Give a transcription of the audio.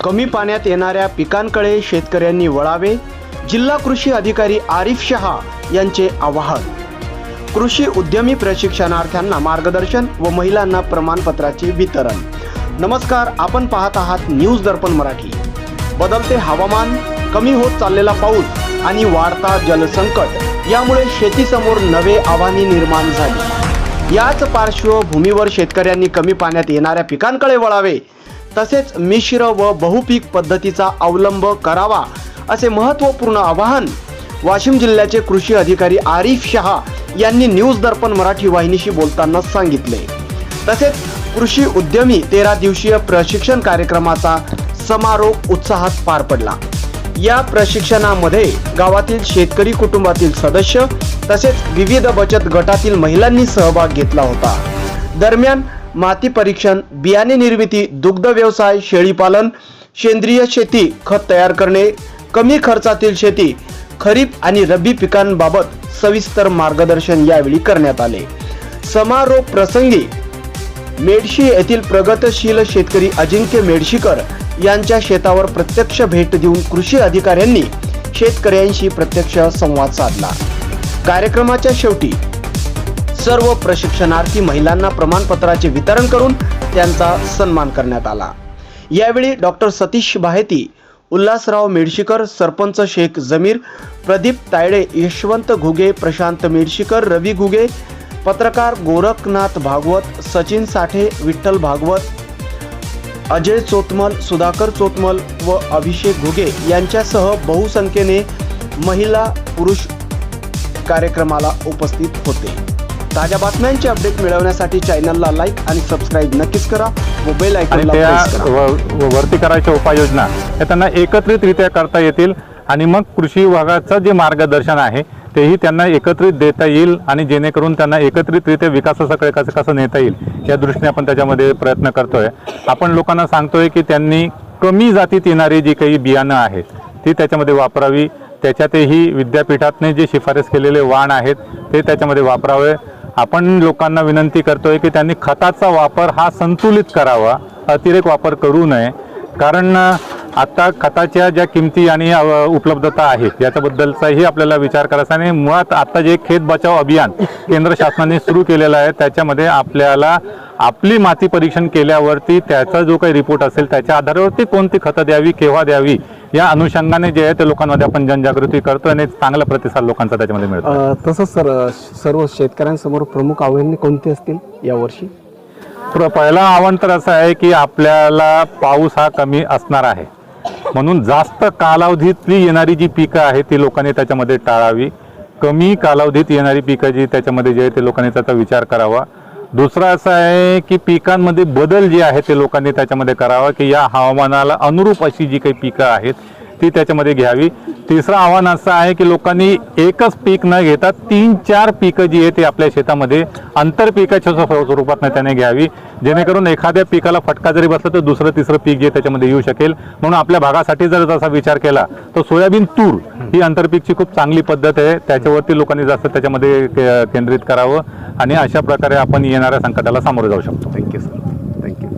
कमी पाण्यात येणाऱ्या पिकांकडे शेतकऱ्यांनी वळावे, जिल्हा कृषी अधिकारी आरिफ शहा यांचे आवाहन. कृषी उद्यमी प्रशिक्षणार्थ्यांना मार्गदर्शन व महिलांना प्रमाणपत्राचे वितरण. नमस्कार, आपण पाहत आहात न्यूज दर्पण मराठी. बदलते हवामान, कमी होत चाललेला पाऊस आणि वाढता जलसंकट यामुळे शेतीसमोर नवे आव्हाने निर्माण झाली. याच पार्श्वभूमीवर शेतकऱ्यांनी कमी पाण्यात येणाऱ्या पिकांकडे वळावे, तसेच मिश्र व बहुपीक पद्धतीचा अवलंब करावा असे महत्त्वपूर्ण आवाहन वाशिम जिल्ह्याचे कृषी अधिकारी आरिफ शहा यांनी न्यूज दर्पण मराठी वाहिनीशी बोलताना सांगितले. तसेच कृषी उद्यमी 13 दिवसीय प्रशिक्षण कार्यक्रमाचा समारोप उत्साहात पार पडला. या प्रशिक्षणामध्ये गावातील शेतकरी कुटुंबातील सदस्य तसेच विविध बचत गटातील महिलांनी सहभाग घेतला होता. दरम्यान माती परीक्षण, बियाणे निर्मिती, दुग्ध व्यवसाय, शेळीपालन, सेंद्रिय शेती, खत तयार करणे, कमी खर्चातील शेती, खरीप आणि रब्बी पिकांबाबत सविस्तर मार्गदर्शन यावेळी करण्यात आले. समारोप प्रसंगी मेडशी येथील प्रगतशील शेतकरी अजिंक्य मेडशीकर यांच्या शेतावर प्रत्यक्ष भेट देऊन कृषी अधिकाऱ्यांनी शेतकऱ्यांशी प्रत्यक्ष संवाद साधला. कार्यक्रमाच्या शेवटी सर्व प्रशिक्षणार्थी महिलांना प्रमाणपत्राचे वितरण करून त्यांचा सन्मान करण्यात आला. यावेळी डॉक्टर सतीश बाहेती, उल्हासराव मेडशीकर, सरपंच शेख जमीर, प्रदीप तायडे, यशवंत घुगे, प्रशांत मेडशीकर, रवी घुगे, पत्रकार गोरखनाथ भागवत, सचिन साठे, विठ्ठल भागवत, अजय चोतमल, सुधाकर चोतमल व अभिषेक घुगे यांच्यासह बहुसंख्येने महिला पुरुष कार्यक्रमाला उपस्थित होते. ताज्या बातम्यांचे अपडेट मिळवण्यासाठी चॅनलला लाईक आणि सबस्क्राईब नक्कीच करा व बेल आयकॉनला प्रेस करा. वरती करायच्या उपाययोजना हे त्यांना एकत्रितरित्या करता येतील आणि मग कृषी विभागाचं जे मार्गदर्शन आहे तेही त्यांना एकत्रित देता येईल आणि जेणेकरून त्यांना एकत्रितरित्या विकासाकडे कसं नेता येईल या दृष्टीने आपण त्याच्यामध्ये प्रयत्न करतोय. आपण लोकांना सांगतोय की त्यांनी कमी जातीत येणारी जी काही बियाणं आहेत ती त्याच्यामध्ये वापरावी. त्याच्यातही विद्यापीठातने जे शिफारस केलेले वाण आहेत ते त्याच्यामध्ये वापरावे. आपण लोकांना विनंती करतोय की त्यांनी खताचा वापर हा संतुलित करावा, अतिरेक वापर करू नये. कारण आता खताच्या ज्या किमती आणि उपलब्धता आहेत याच्याबद्दलचाही आपल्याला विचार करायचा आणि मुळात आता जे खेत बचाव अभियान केंद्र शासनाने सुरू केलेलं आहे त्याच्यामध्ये आपल्याला आपली माती परीक्षण केल्यावरती त्याचा जो काही रिपोर्ट असेल त्याच्या आधारावरती कोणती खतं द्यावी, केव्हा द्यावी या अनुषंगाने जे आहे ते लोकांमध्ये आपण जनजागृती करतो आणि चांगला प्रतिसाद लोकांचा त्याच्यामध्ये मिळतो. तसंच सर्व शेतकऱ्यांसमोर प्रमुख आव्हाने कोणती असतील यावर्षी? पहिलं आव्हान तर असं आहे की आपल्याला पाऊस हा कमी असणार आहे, म्हणून जास्त कालावधीतली येणारी जी पिकं आहेत ती लोकांनी त्याच्यामध्ये टाळावी. कमी कालावधीत येणारी पिकं जी त्याच्यामध्ये जे आहे ते लोकांनी त्याचा विचार करावा. दुसरं असं आहे की पिकांमध्ये बदल जे आहे ते लोकांनी त्याच्यामध्ये करावा की या हवामानाला अनुरूप अशी जी काही पिकं आहेत ती त्याच्यामध्ये घ्यावी. तिसरं आव्हान असं आहे की लोकांनी एकच पीक न घेता 3-4 पिकं जी आहे ते आपल्या शेतामध्ये आंतरपिकाच्या स्वरूपात त्याने घ्यावी, जेणेकरून एखाद्या पिकाला फटका जरी बसला तर दुसरं तिसरं पीक जे त्याच्यामध्ये येऊ शकेल. म्हणून आपल्या भागासाठी जर तसा विचार केला तर सोयाबीन, तूर ही आंतरपीकची खूप चांगली पद्धत आहे. त्याच्यावरती लोकांनी जास्त त्याच्यामध्ये केंद्रित करावं आणि अशा प्रकारे आपण येणाऱ्या संकटाला सामोरे जाऊ शकतो. Thank you sir. थँक्यू.